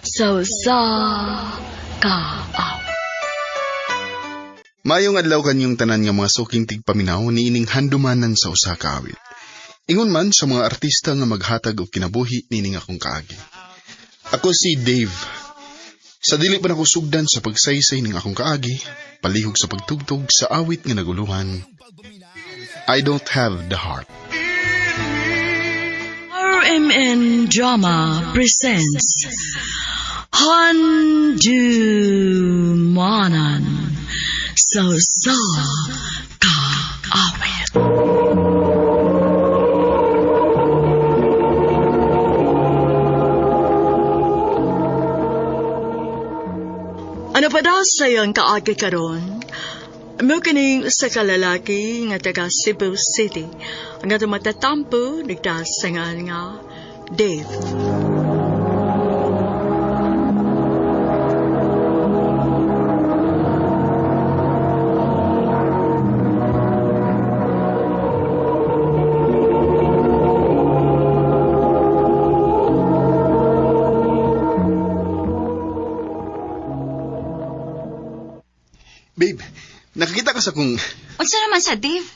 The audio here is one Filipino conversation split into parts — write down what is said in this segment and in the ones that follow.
sa kaaw. Mayong adlaw kanyong tanan nga mga suking tigpaminaw niining handumanan sa usa ka awit. Ingon man sa mga artista nga maghatag og kinabuhi nining akong kaagi. Ako si Dave. Sa dili pa nako sugdan sa pagsaysay ning akong kaagi, palihog sa pagtugtog sa awit nga naguluhan, I Don't Have the Heart. RMN Drama presents Handumanan sa kaawit. Ano pa daw sayang kaagi karon? Mo kining usa ka lalaki nga taga Cebu City nga matatampo nagdasangan nga Dave. Babe, nakakita ka sa kung... Unsa naman sa Dave?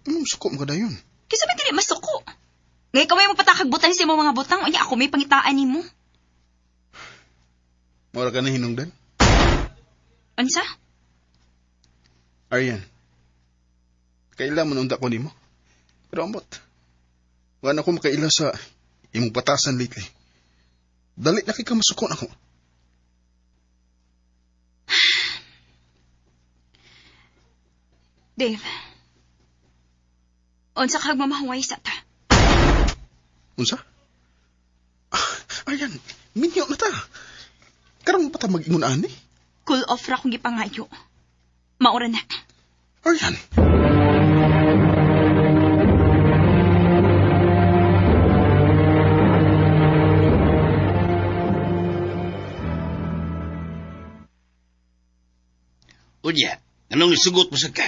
Anong suko mo ka na yun? Kasi ba dili masuko? Ngay kamay mo patakag butang sa imong mga butang, unya ako may pangitaan nimo. Mura ka na hinungdan? Unsa? Aryan, kaila mo nunta ko nimo. Pero ambot, wala ako makaila sa imong patasan lately. Dali na ka masuko na ko. Dave. Unsa kag mamahuway sa ta? Unsa? Aryan, minyo na ta. Karang pa ta mag-ingon ani? Cool off ra kong gipangayo. Maura na. Aryan. Unya, anong isugot mo sa ka?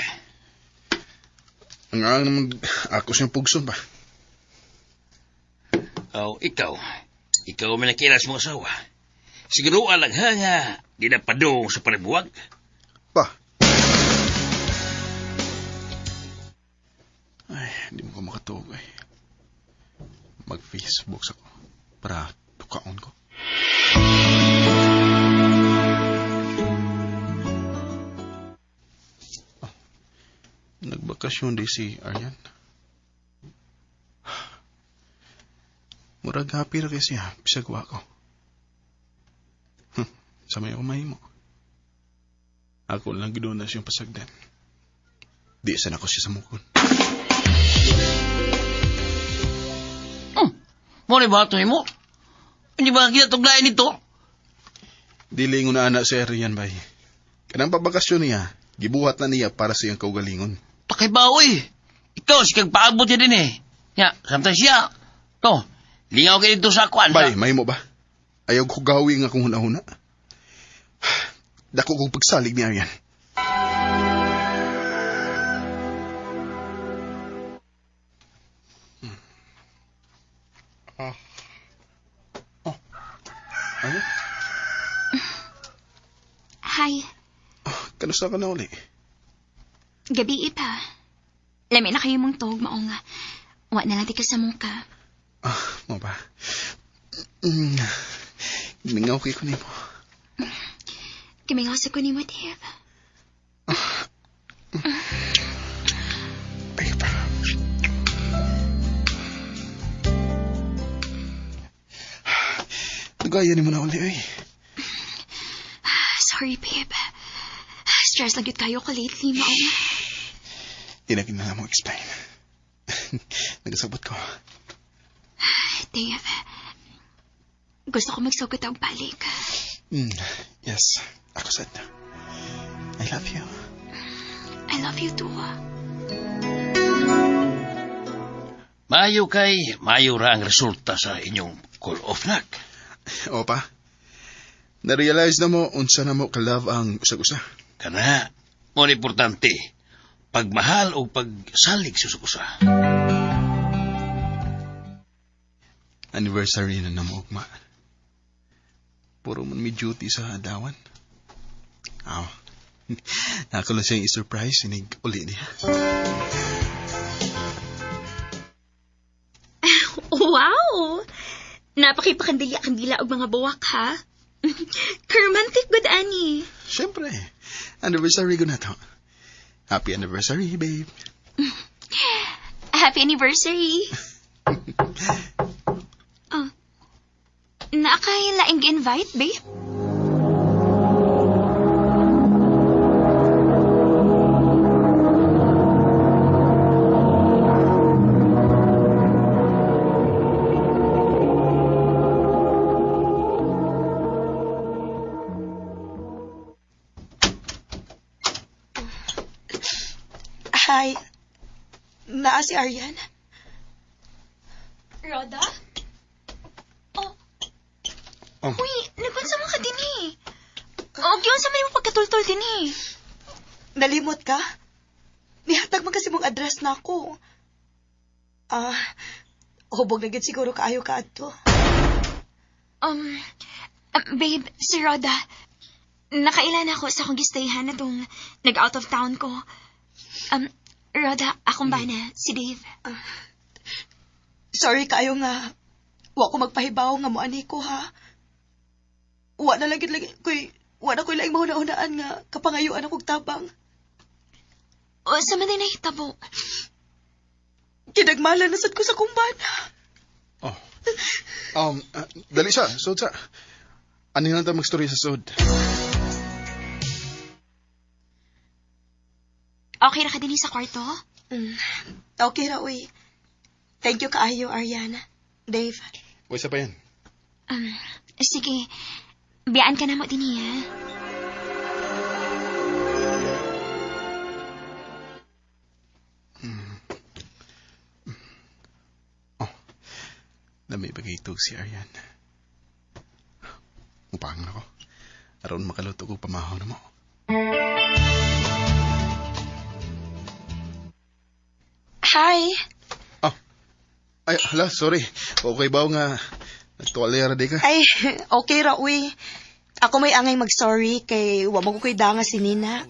Ang naman ako siyang pugson ba? Ikaw may nakilas mong asawa. Siguro alang nga, di na padong sa paribuwag. Pa. Ay, di mo ko makatuog ay. Mag-Facebook ako para tukaon ko. Nagbakasyon di si Aryan. Murag happy ra kay siya, bisag wa ko. Sa may umay mo. Ako lang gidunas yung pasagdan. Di sana ko siya sa mukon. Mo ni bato mo? Hindi ba kinatuglayan nito? Dili na anak si Aryan bay. Kanang pabakasyon niya, gibuhat na niya para sa iyang kaugalingon. Pakay ba, uy? Ikaw, si kag paabot niya din eh. Ya, samtang siya. To, lingaw kayo dito sa kwan. Bay, may mo ba? Ayaw ko gawi nga kung hunahuna. Dako kong pagsalig ni Aryan. Ano? Hi. Kanusta ka na uli? Gabi pa. Lami na kayo mong tog, mao nga. Wa na lang di ka sa muka. Mo ba? Mingaw kay ko nimo. Kimingasa ko ni mo, Dave. Ay pa. Nagaya ni mo na uli, ay. Sorry, babe. Stress lang yun kayo ka lately, mao nga. Di na kinala mo explain. Nagasabot ko. Dave, gusto ko magsugot ang balik. Yes, ako sad. I love you. I love you too. Mayo ra ang resulta sa inyong call-off nak. Opa, na-realize na mo unsa na mo ka-love ang usag-usa. Kana, mo importante, pagmahal o pagsalig sa usa. Anniversary na namugma. puro man may duty sa adawan. Aw. Ako lang siyang i-surprise, sinig uli niya. Wow! Napakipakandila-kandila og mga buwak, ha? Romantic good, Annie. Siyempre, anniversary ko na to. Happy anniversary, babe. Happy anniversary. Oh. Naakay laing invite, babe? Hi. Naa si Aryan. Roda? Oh. Oh. Uy, nagunsa mo ka din eh. O, yun sa may mo pagkatultol din eh. Nalimot ka? Nihatag man kasi mong address na ako. Hubog na gid siguro kaayo ka adto. Babe, si Roda, nakailan ako sa akong gistayhan na itong nag-out of town ko. Roda, akong bana, si Dave. Sorry kaayo nga. Wa ko magpahibaw nga moani ko, ha? Wa na lagi wa na ko'y laing mahuna-hunaan nga kapangayuan akong tabang. O, sa man din nahitabo. Kinagmalan na sad ko sa kumbana. Oh. Dali siya, sud sa. Ano lang tayo mag-story sa sud? Okay ra ka din sa kwarto? Okay ra, uy. Thank you kaayo, Ariana. Dave. O, isa pa yan. Sige. Biyaan ka na mo din ha? Dami bagay si Aryan. Upahan ako. Aron makaluto ko pamahaw na mo. Hi. Ay, hala, sorry. Okay ba nga nagtuwalera di ka? Ay, okay ra, uy. Ako may angay mag-sorry kay wa mo ko'y danga si Nina.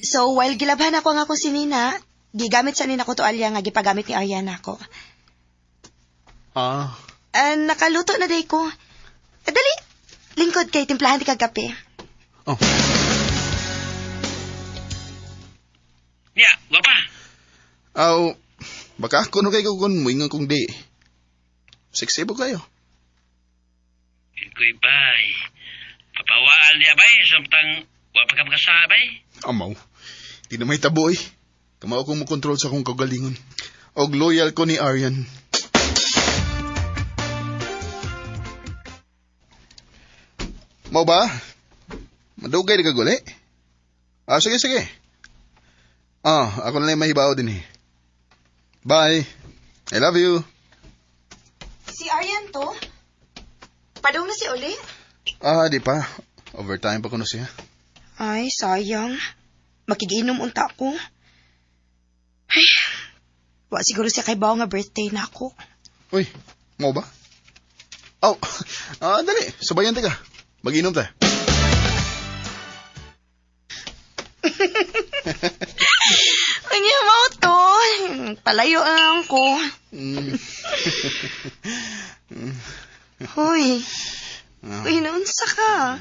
So, while gilabhan ako nga ako si Nina, gigamit sa Nina ko to alya nga gipagamit ni Ariana ko. Nakaluto na day ko. Dali, lingkod kay timplahan ti kagapi. Oh. Ya, gwapa. Baka kuno kay ko kun muingon kong di. Seksibo kayo. Iko'y bay. Papawaan niya bay, samtang wapa ka makasabay. Amaw. Di na may taboy. Kamao kong makontrol sa akong kagalingon. Og loyal ko ni Aryan. Mau ba? Madugay di ka guli? Sige. Ako na lang mahibaw din eh. Bye. I love you. Si Aryan to? Padong na si Uli? Di pa. Overtime pa ko na siya. Ay, sayang. Makigiinom unta ko. Ay, wa siguro siya kay bawo nga birthday na ako. Uy, mau ba? Dali. Sabayan ka. Mag-inom tayo. Ang mo to. Palayo ang ko. Hoy. Uy, naunsa ka.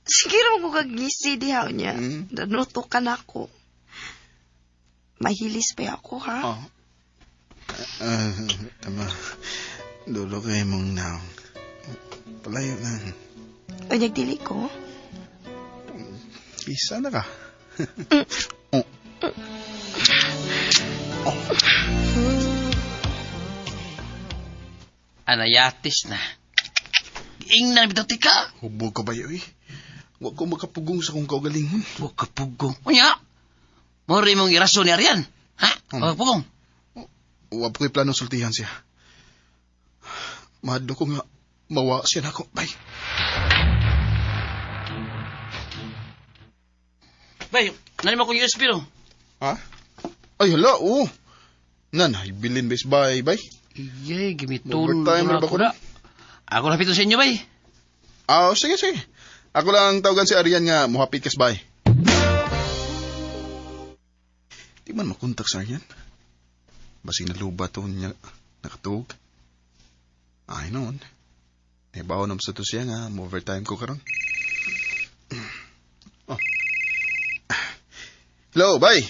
Siguro ko kagisi dihaw niya. Nanuto ka na ako. Mahilis pa ako, ha? Tama. Dulo kayo mong naong. Palayo lang. O nagdili ko? Isa na ka. Anayatis na. Giing na bitaw tika. Hubog ka ba yun eh? Huwag ko makapugong sa kong kaugalingon. Huwag ka pugong. Unya, mori mong iraso ni Arian. Ha? Huwag pugong. Huwag ko'y plano sultihan siya. Mahadlo ko nga mawa siya na ako. Bye. Bay, nani mo kong USB no? Ha? Ay, hala, oo. Nanay, bilin bes, bye. Iyay, gimitulog Overtime na na ba ako ko na. na? Ako na pito sa inyo, bay. Sige, sige. Ako lang tawagan si Arian nga muhapit kas bay. Di man makontak sa Arian. Basi naluba to niya nakatug. Ay noon. Ibaw nam sa to siya nga overtime ko karon. Oh. Hello, bay.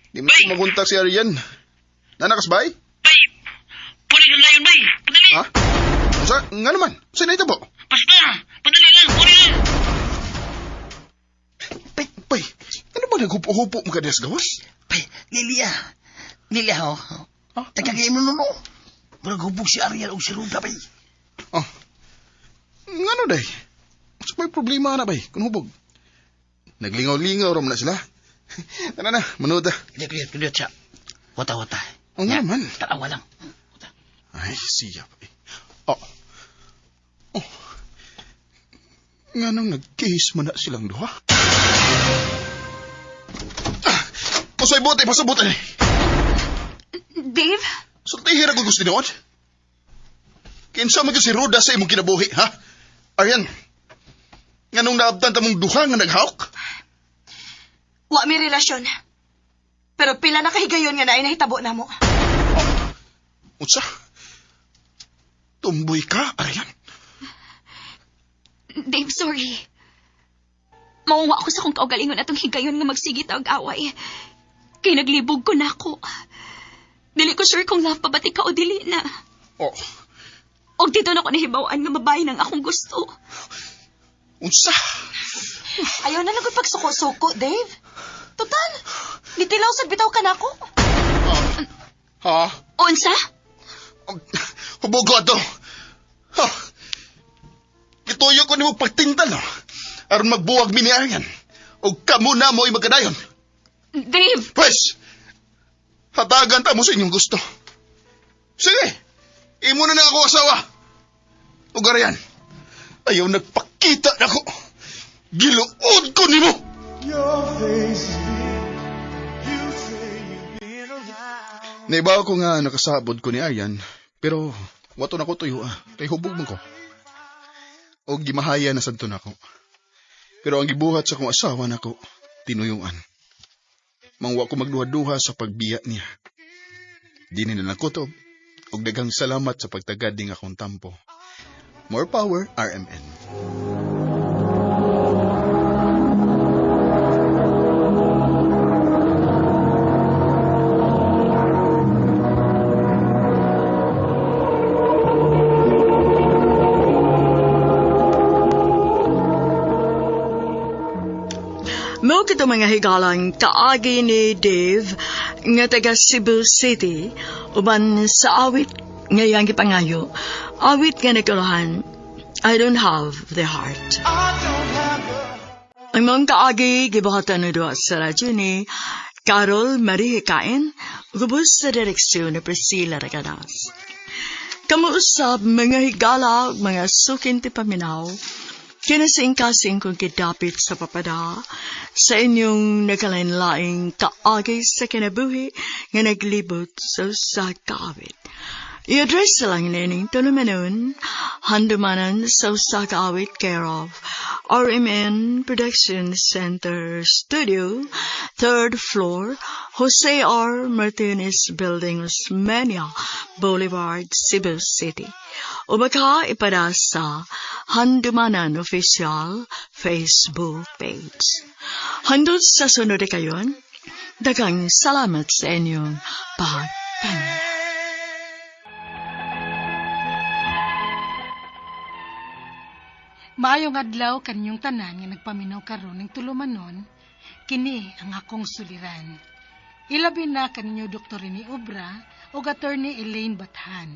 Di man makontak si Arian. Nanakas bay? Bay! Pulis na yun, bay! Padali! Ha? Nga naman. Saan na ito po? Basta! Padali lang! Pulis na! Bay, ano ba naghupo-hupo mo ka des gawas? Bay, Lilia! Lilia, ho? Tagagay mo nun, no? Maghubog si Ariel o si Ruda, bay. Oh. Nga no, day? Mas may problema na, bay, kung hubog. Naglingaw-lingaw ram na sila. Ano na, manood ah. Kudiyot siya. Wata-wata. Oo nga naman. Tarawa lang. Ay, siya, bay. Oh. Nga nang nag-case man na silang duha. Pasay bote, pasabote ni. Dave? So, tihira ko gusto niwad. Kinsa man si Roda sa imong kinabuhi, ha? Arian, nga nung naabtan tamong duha nga naghawk? Wa mi relasyon. Pero pila na kahigayon nga naay nahitabo namo. Unsa? Tumboy ka, Arian? Dave, sorry. Mauwa ako sa kong kaugalingon atong higayon nga magsigit og away. Kay naglibog ko na ako. Dili ko sure kung love pa ba ti ka o dili na. Oh, Og dito na ko nahibawaan nga babae ng akong gusto. unsa? Ayaw na lang ko'y pagsuko-suko, Dave. Total, nitilaw sa bitaw ka na ako. Ha? Unsa? Hubog ko ato. Ha? Ituyo ko ni mo pagtintal, no? Aron magbuwag mi ni Arian. O kamo na mo'y magkadayon. Dave! Pwes, hatagan ta mo sa inyong gusto. Sige, imo na ako asawa. O Arian, ayaw nagpakita na ko. Giluod ko ni mo. Naibaw ko nga nakasabod ko ni Arian, pero wato na ko tuyo kay hubog man ko. O gimahaya na santo na ko. Pero ang gibuhat sa kong asawa na ko, tinuyuan. Mangwa ko magduha-duha sa pagbiya niya. Dini na nakutob, og daghang salamat sa pagtagad ding akong tampo. More power, RMN. Mo kito mga higalang kaagi ni Dave nga taga Cebu City uban sa awit nga yang gipangayo. Awit nga nagkalahan, I don't have the heart. Ang mga kaagi gibuhatan na doon sa radyo ni Carol Marie Hikain, gubos sa direksyon ni Priscilla Ragadas. Kamuusap mga higala, mga sukin ti paminaw, kinasing-kasing kong kidapit sa papada sa inyong nagkalain-laing kaagay sa kinabuhi nga naglibot sa kaawit. I-address lang nining tulumanon, handumanan sa kaawit care of RMN Production Center Studio, 3rd floor, Jose R. Martinez Building, Osmeña Boulevard, Cebu City. O baka ipada sa Handumanan Official Facebook page. Handod sa sunod kayon, daghang salamat sa inyong pagpanan. Maayong adlaw kanyong tanan nga nagpaminaw karon ng tulumanon, kini ang akong suliran. Ilabi na kanyo Dr. Rene Obra o Attorney Elaine Bathan.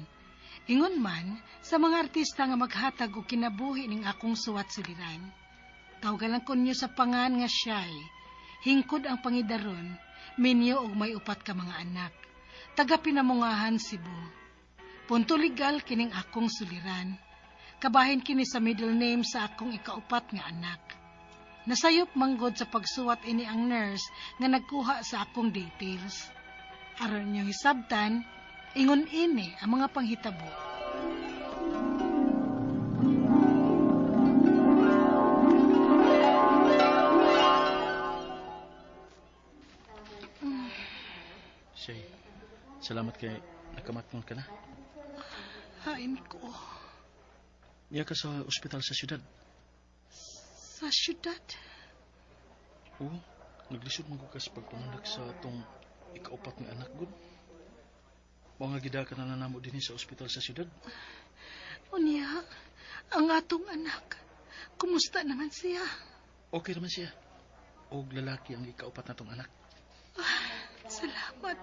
Ingon man sa mga artista nga maghatag og kinabuhi ning akong suwat suliran. Tawgalan konyo sa pangan nga siyay. Hingkod ang pangidaron, minyo og may upat ka mga anak. Taga Pinamungahan, Cebu. Punto legal kining akong suliran. Kabahin kini sa middle name sa akong ikaupat nga anak. Nasayop manggod sa pagsuwat ini ang nurse nga nagkuha sa akong details. Aron niyo hisabtan, ingon ini ang mga panghitabo. Salamat kay nakamatngon ka na. Hain ko. Niya ka sa ospital sa syudad. Sa syudad. Oo, naglisod mo ko kasi pagpanganak sa atong ikaupat nga anak gud. Mga gida ka na nanamo din sa ospital sa syudad. Unya, ang atong anak. Kumusta naman siya? Okay naman siya. Og lalaki ang ikaupat natong anak. Salamat.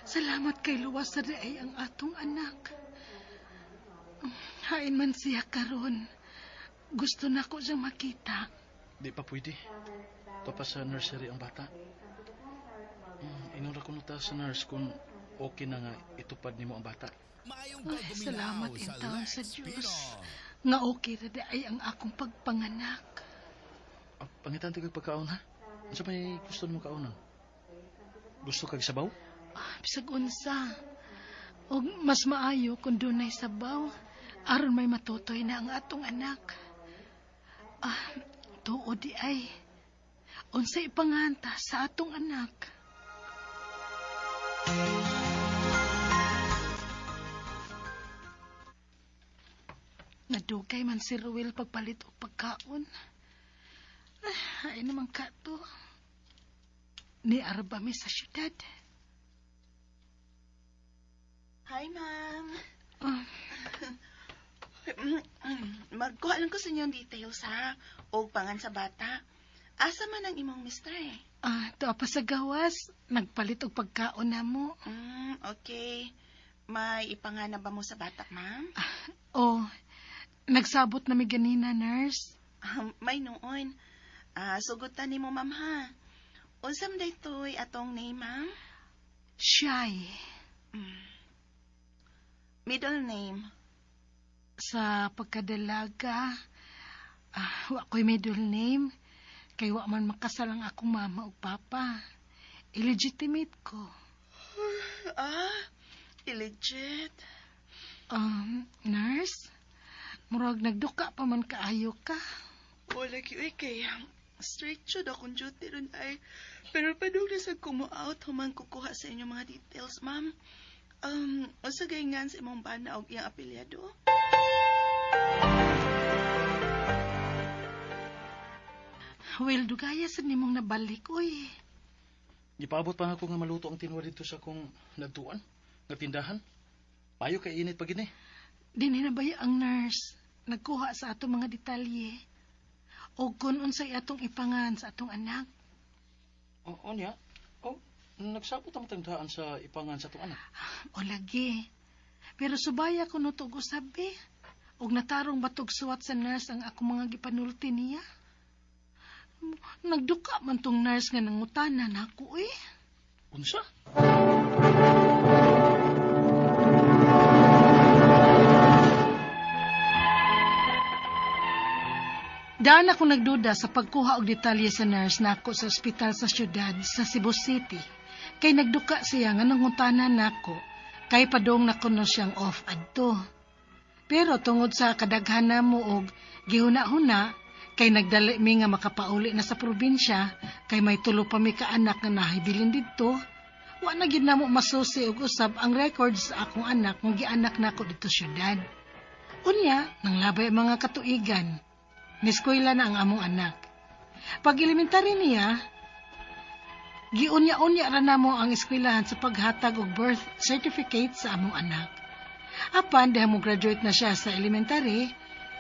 Salamat kay luwas sa daay ang atong anak. Hain man siya karon. Gusto na ko siyang makita. Di pa pwede. Ito pa sa nursery ang bata. Inura ko ta sa nurse kung okay na nga itupad nimo ang bata. Ay, salamat in taon sa Diyos. Nga okay na daay ang akong pagpanganak. Pangitan ti kag pagkaon ha? Ano may gusto mo kaonan? Gusto kag sabaw? Bisag unsa. O mas maayo kung dunay sabaw. Aron may matutoy na ang atong anak. Tuo di ay. Unsa ipanganta sa atong anak. Nadugay man si Ruel pagpalit o pagkaon. Ay naman ka to. Ni Arba mi sa syudad. Hi, ma'am. Ah, Magkuha lang ko sa inyo details, ha? O pangan sa bata. Asa man ang imong mister, eh? to pa sa gawas. Nagpalit og pagkaon na mo. Okay. May ipangana ba mo sa bata, ma'am? Nagsabot na mi ganina, nurse. May noon. Sugutan ni mo, ma'am, ha? Unsam daytoy atong name, ma'am? Shy. Middle name. Sa pagkadalaga, wa ko'y middle name. Kay wa man makasal ang akong mama o papa. Illegitimate ko. Illegit. Nurse? Murag nagduka pa man kaayo ka. Wala kiyo, kay straight should akong duty ron ay. Pero padung na sa kumu-out, humang kukuha sa inyo mga details, ma'am. Usa gayngan sa imong bana og iyang apelyado? Well, dugaya sa nimong nabalik, uy. Ipaabot pa nga ako nga maluto ang tinwa dito sa kong nagtuan, nga tindahan. Payo kay init pa gini. Dinhinabaya ang nurse. Nagkuha sa atong mga detalye. O kung unsay atong ipangan sa atong anak. O niya? Nagsabot ang tandaan sa ipangan sa itong anak. O lagi. Pero subaya ko no to sabi. Og natarong batog suwat sa nurse ang akong mga gipanulti niya. Nagduka man tong nurse nga nangutanan ako eh. Unsa? Daan ako nagduda sa pagkuha og detalye sa nurse nako sa ospital sa syudad sa Cebu City. Kay nagduka siya nga nangutanan nako kay padong nakuno siyang off adto. Pero tungod sa kadaghan mo og gihuna-huna kay nagdali mi nga makapauli na sa probinsya kay may tulo pa mi ka anak nga nahibilin didto. Wa na gid namo masusi og usab ang records sa akong anak nga gianak nako dito syudad. Unya, nanglabay mga katuigan. Niskwela na ang among anak. Pag elementary niya, giunya-unya ra namo ang eskwelahan sa paghatag og birth certificate sa among anak. Apan dahil mo graduate na siya sa elementary,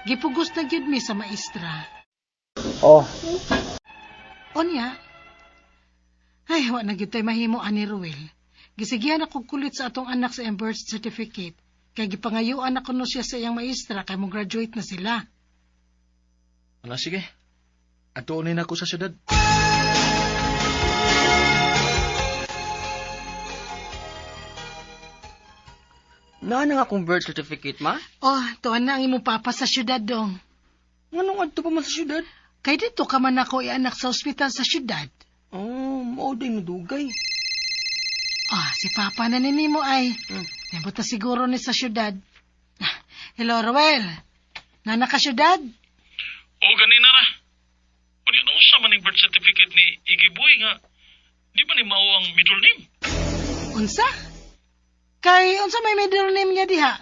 gipugos na gyud mi sa maestra. Unya, ay wa na gyud tay mahimo ani Ruel. Gisigihan ako kulit sa atong anak sa iyang birth certificate. Kay gipangayuan ako no siya sa iyang maestra kay mo graduate na sila. Sige. Atuunin ako sa syudad. Naan nga akong birth certificate, ma? Tuan na ang imong papa sa syudad dong. Nganong adto pa man sa syudad? Kay dito ka man ako ianak sa ospital sa syudad. Mao day nadugay. Si papa na ninimo ay. Nabuta siguro ni sa syudad. Hello, Roel. Nana ka syudad? Ganina ra. Pwede na usa man yung birth certificate ni Iggy Boy nga di ba ni mao ang middle name? Unsa? Kay, unsa may middle name niya diha?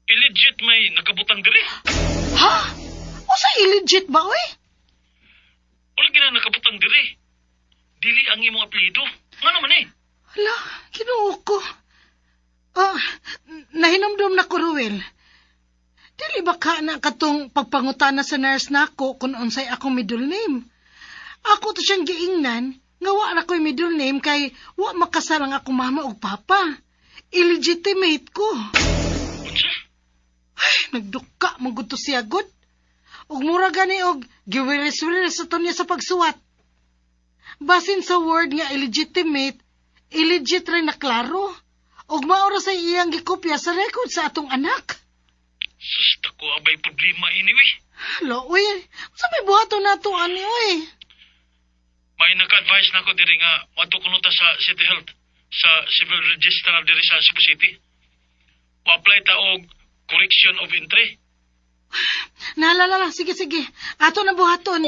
Illegit may nakabutang diri. Ha? Unsa illegit ba, oy? Wala gina nakabutang diri. Dili ang imong apelyido. Nga naman eh. Hala, kinuo ko. Nahinumdum na ko, Ruel. Dili ba ka na katong pagpangutana sa nurse nako kung unsay akong middle name? Ako to siyang giingnan, nga wa na ko'y middle name kay wa makasalang akong mama o papa. Illegitimate ko. Unsa? Ay, nagduka, maguto siya, good. Ug mura gani og giwiris-wiris sa niya sa pagsuwat. Basin sa word nga illegitimate, illegit rin na klaro. Ug maura sa iyang gikopya sa record sa atong anak. Sus, dako abay problema ini, we. Hala, uy, sa may buhato na ito, ani, uy. May naka-advise na ko diri nga matukunuta sa City Health sa civil registrar diri sa Cebu City. Pa-apply ta og correction of entry. Naalala, sige. Ato na buhaton.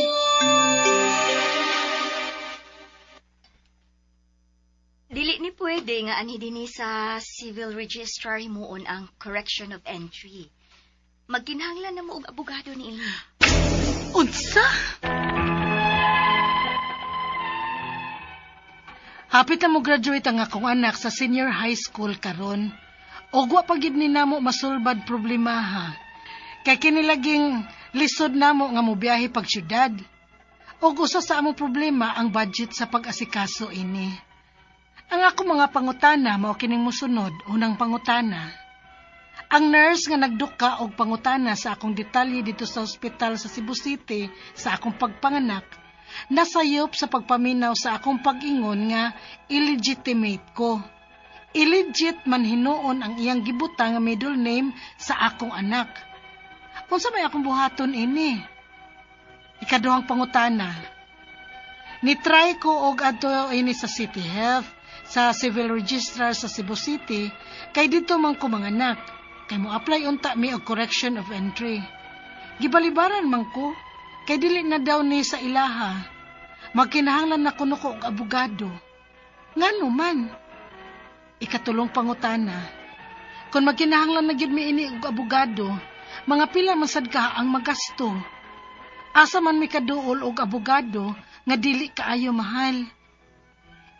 Dili ni pwede nga ani dinhi sa civil registrar himuon ang correction of entry. Magkinahanglan na mo og abogado niini. Unsa? Hapit na mo graduate ang akong anak sa senior high school karon. Og wa pagid ni namo masulbad problemaha. Kay kinilaging lisod namo nga mobiyahe pag syudad. Og usa sa among problema ang budget sa pag-asikaso ini. Ang ako mga pangutana mao kining mosunod. Unang pangutana. Ang nurse nga nagduka og pangutana sa akong detalye dito sa ospital sa Cebu City sa akong pagpanganak, nasayop sa pagpaminaw sa akong pag-ingon nga illegitimate ko. Illegit man hinuon ang iyang gibutang nga middle name sa akong anak. Unsa may akong buhaton ini? Ikaduhang pangutana. Nitry ko og adto ini sa City Health, sa Civil Registrar sa Cebu City, kay dito man ko manganak, kay mo apply unta mi og correction of entry. Gibalibaran man ko, kay dili na daw ni sa ilaha. Magkinahanglan na kuno ko og abogado. Ngano man? Ikatulong pangutana. Kung magkinahanglan na gyud mi ini og abogado, mga pila man sad ka ang magasto. Asa man mi kaduol og abogado nga dili kaayo mahal.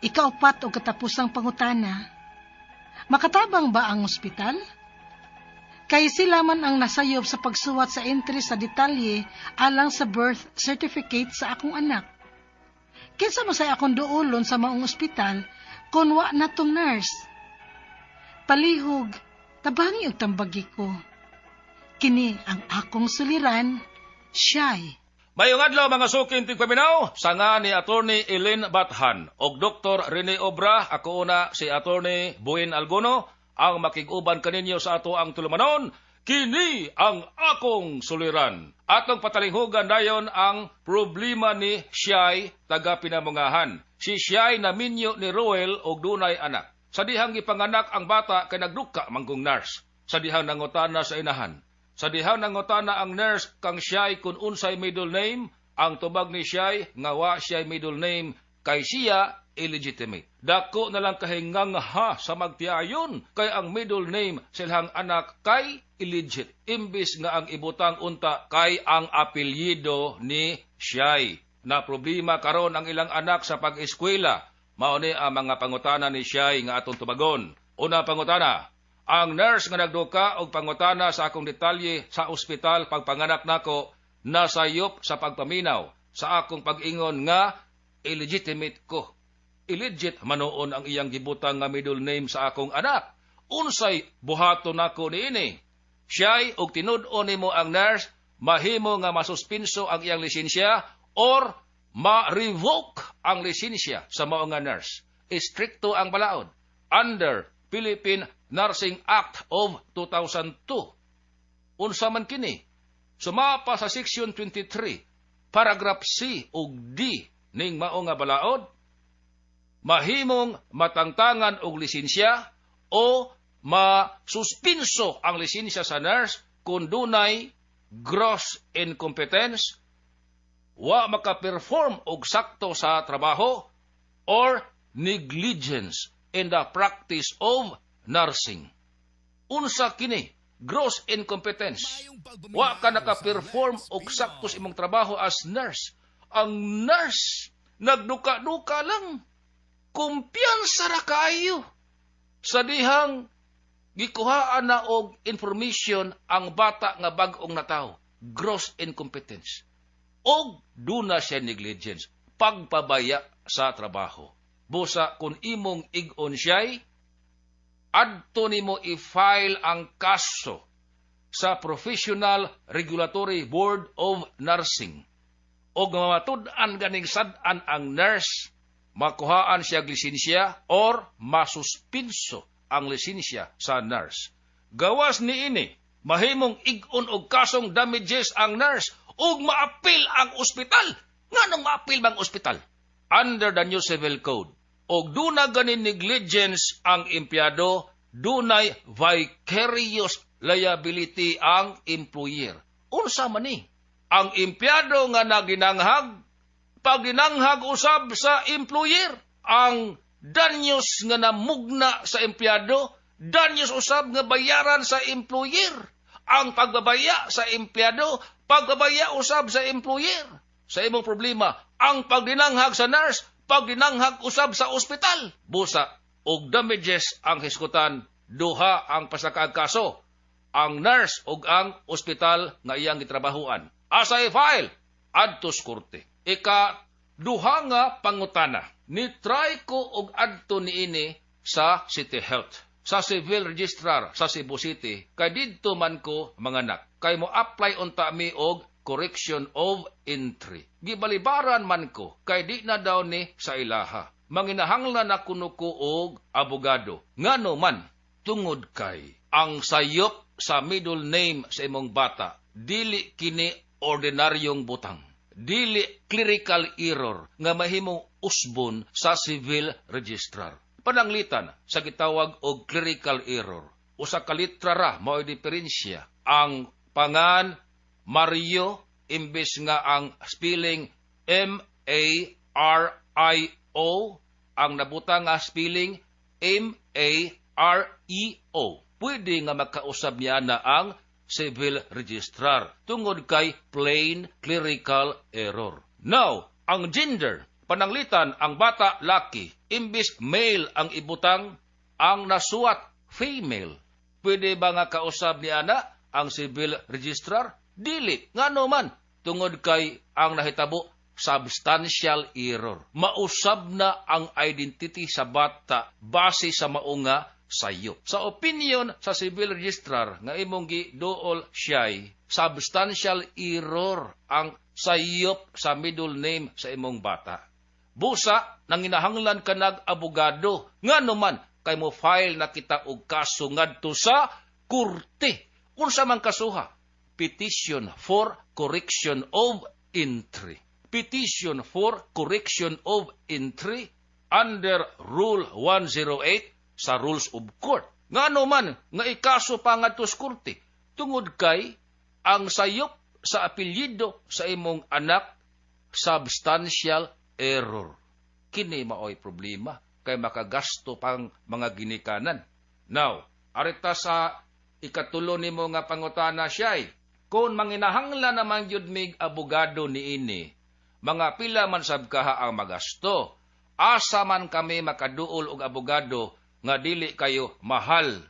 Ikaupat o katapusang pangutana. Makatabang ba ang ospital? Kay sila man ang nasayop sa pagsuwat sa entry sa detalye alang sa birth certificate sa akong anak. Kinsa masay akong duolon sa maong ospital kung wa na tong nurse. Palihog, tabangi og tambagi ko. Kini ang akong suliran, Shy. Mayong adlaw mga suking tigpaminaw, sanga ni Attorney Elaine Bathan og Dr. Rene Obra, ako una si Attorney Buin Alguno, ang makiguban kaninyo sa ato ang tulumanon, kini ang akong suliran. Atong patalinghugan dayon ang problema ni Shy taga Pinamungahan. Si Shy na minyo ni Ruel og dunay anak. Sa dihang gipanganak ang bata kay nagduka manggong nurse. Sa dihang nangutana sa inahan. Sa dihang nangutana ang nurse kang Shy kung unsay middle name, ang tubag ni Shy nga wa siya middle name kay siya illegitimate. Dako na lang kahingang ha sa magtiayon kay ang middle name silhang anak kay illegit. Imbis nga ang ibutang unta kay ang apelyido ni Shy. Na problema karon ang ilang anak sa pag-eskwela. Mao ni ang mga pangutana ni Shy nga atong tubagon. Una pangutana. Ang nurse nga nagduka og pangutana sa akong detalye sa ospital pagpanganak nako nasayop sa pagpaminaw sa akong pag-ingon nga illegitimate ko. Illegit manoon ang iyang gibutang nga middle name sa akong anak. Unsay buhaton nako niini? Siya'y og tinud-on nimo ang nurse mahimo nga masuspinso ang iyang lisensya or ma-revoke ang lisensya sa mao nga nurse. Istrikto ang balaod under Philippine Nursing Act of 2002. Unsa man kini? Sumapa sa Section 23, Paragraph C ug D ning mao nga balaod, mahimong matangtangan og lisensya o masuspinso ang lisensya sa nurse kung dunay gross incompetence, wa makaperform og sakto sa trabaho, or negligence in the practice of nursing. Unsa kini? Gross incompetence. Wa ka naka-perform og sakto sa imong trabaho as nurse. Ang nurse, nagduka-duka lang. Kumpiyansa ra kaayo. Sa dihang gikuhaan na og information ang bata nga bag-ong natawo. Gross incompetence. Og duna siya negligence. Pagpabaya sa trabaho. Busa kung imong ig-on siya'y, adto nimo i-file ang kaso sa Professional Regulatory Board of Nursing. O mamatud-an ganing sad-an ang nurse, makuhaan siya lisensya or masuspinso ang lisensya sa nurse. Gawas ni ini, mahimong ig-on og kasong damages ang nurse ug maapil ang ospital. Nganong maapil bang ospital? Under the new civil code, og duna ganin negligence ang empleyado, dunay vicarious liability ang employer. Unsa man ni? Ang empleyado nga naginanghag, pag ginanghag usab sa employer, ang danyos nga namugna sa empleyado, danyos usab nga bayaran sa employer. Ang pagbabaya sa empleyado, pagbabaya usab sa employer. Sa imong problema, ang pagdinanghag sa nurse, pagdinanghag usab sa ospital. Busa, og damages ang hisgutan, duha ang pasakaag kaso. Ang nurse og ang ospital nga iyang gitrabahuan. Asa i-file? Adto sa korte. Ika-duha nga pangutana. Ni-try ko og adto niini sa City Health. Sa Civil Registrar sa Cebu City, kay didto man ko manganak. Kay mo apply unta mi og correction of entry. Gibalibaran man ko, kay di na daw ni sa ilaha. Manginahanglan na kuno ko og abogado. Ngano man, tungod kay ang sayop sa middle name sa imong bata, dili kini ordinaryong butang. Dili clerical error nga mahimong usbon sa civil registrar. Pananglitan sa gitawag og clerical error. Usa ka litra ra mao diferensya. Ang pangan Mario, imbes nga ang spelling M-A-R-I-O, ang nabutang nga spelling M-A-R-E-O. Pwede nga makausab niya na ang civil registrar tungod kay plain clerical error. Now, ang gender, pananglitan ang bata laki, imbes male ang ibutang, ang nasuwat female. Pwede ba nga kausab niya na ang civil registrar? Dili, ngano man, tungod kay ang nahitabo, substantial error. Mausab na ang identity sa bata base sa maunga sayo. Sa opinion sa civil registrar nga imong giduol siya'y substantial error ang sayop sa middle name sa imong bata. Busa, nanginahanglan ka nag-abogado. Ngano man, kay mo file na kita og kaso ngadto sa korte. Unsa man kasuha? Petition for correction of entry. Petition for correction of entry under Rule 108 sa Rules of Court. Ngano man nga ikaso pa ngadto sa korte tungod kay ang sayop sa apelyido sa imong anak substantial error. Kini maoy problema kay makagasto pang mga ginikanan. Now, arita sa ikatulo nimo nga pangutana siya'y kung manginahanglan naman yun mig abogado ni ini, mga pila man sab kaha ang magasto, asa man kami makaduol og abogado nga dili kayo mahal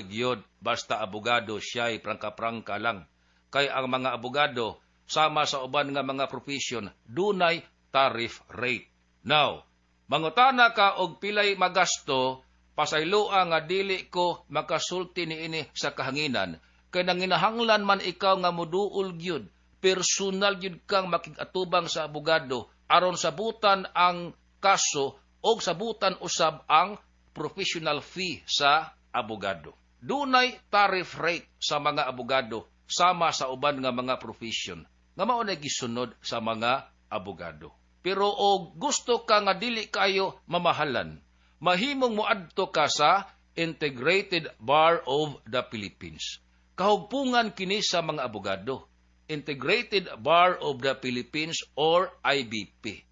gyud basta abogado siya'y prangka-prangka lang. Kay ang mga abogado sama sa uban nga mga profession dunay tariff rate. Now, mangutana ka og pilay magasto, pasayloa nga dili ko makasulti ni ini sa kahanginan, kay nanginahanglan man ikaw nga moduol gyud, personal gyud kang makigatubang sa abogado aron sabutan ang kaso o sabutan usab ang professional fee sa abogado. Dunay tariff rate sa mga abogado sama sa uban nga mga profession nga mao na gisunod sa mga abogado. Pero og gusto ka nga dili kayo mamahalan, mahimong moadto ka sa Integrated Bar of the Philippines. Kahugpungan kini sa mga abogado. Integrated Bar of the Philippines or IBP.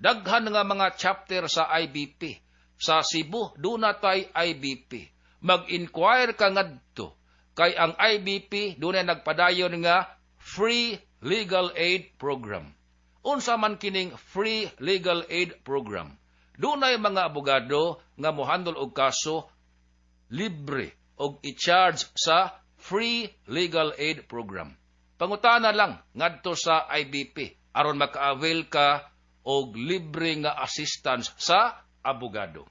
Daghan nga mga chapter sa IBP. Sa Cebu, doon natay IBP. mag-inquire ka ngadto kay ang IBP dunay nagpadayon nga free legal aid program. Unsa man kining free legal aid program? Dunay mga abogado nga mohandol og kaso libre og i-charge sa free legal aid program. Pangutana lang ngadto sa IBP aron maka-avail ka og libre nga assistance sa abogado.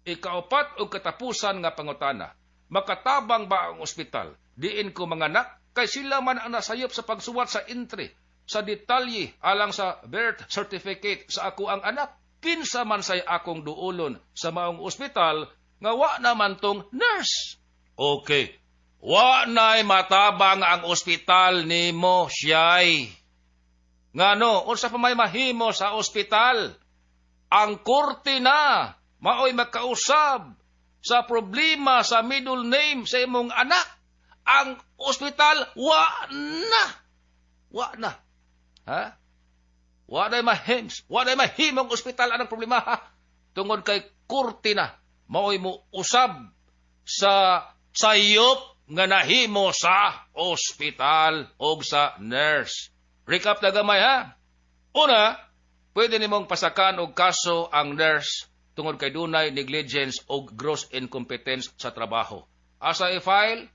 Ikaapat og katapusan nga pangutana, makatabang ba ang ospital diin ko manganak kay sila man ang nasayop sa pagsuwat sa entry sa detalye alang sa birth certificate sa ako ang anak. Kinsa man say akong duulon sa maong ospital nga wa naman tong nurse. Okay, wa na'y matabang ang ospital nimo siyay. Ngano, unsa pa may mahimo sa ospital? Ang korte na maoy magkausab sa problema sa middle name sa imong anak. Ang ospital, wa na. Ha? Wa na mahimong ospital anang problema, ha? Tungod kay korte na, maoy mo usab sa sayop nga nahimo sa ospital o sa nurse. Recap na gamay, ha? Una, pwede nimong pasakan og kaso ang nurse tungod kay dunay negligence o gross incompetence sa trabaho. Asa i-file?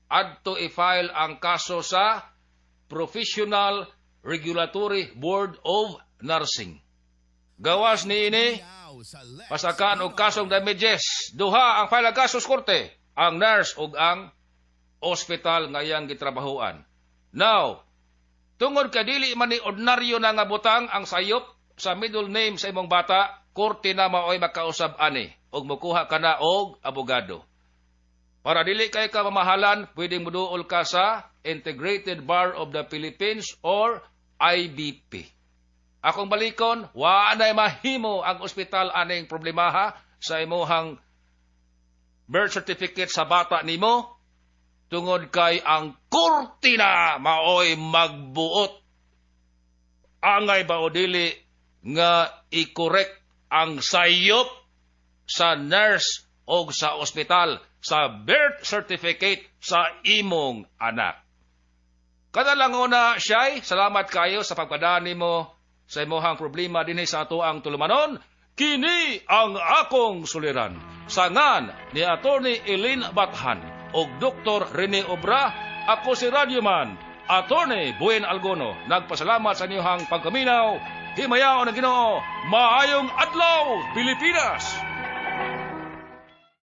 Adto i-file ang kaso sa Professional Regulatory Board of Nursing. Gawas ni ini, pasakan og kasong damages. Duha ang file kaso sa korte, ang nurse ug ang ospital nga iyang gitrabahoan. Now, tungod ka dili man ni ordinaryo na nga butang ang sayop sa middle name sa imong bata, korte na maoy makausab ani og mokuha ka na og abogado. Para dili kay ka mamahalan, pwedeng muduol ka sa Integrated Bar of the Philippines or IBP. Akong balikon, wa nay mahimo ang ospital aning problemaha sa imuhang birth certificate sa bata nimo tungod kay ang korte na maoy magbuot. Angay ba o dili nga i-correct ang sayop sa nurse o sa ospital sa birth certificate sa imong anak. Kada lang una, Shay, salamat kayo sa pagpadaan nimo sa imuhang problema dinhi sa ato ang tulumanon. Kini ang akong suliran. Sangan ni Attorney Elaine Bathan o Dr. Rene Obra, ako si Radyoman, Attorney Buen Algono. Nagpasalamat sa inyong pagkaminaw. Himayaon ang Ginoo. Maayong adlaw, Pilipinas!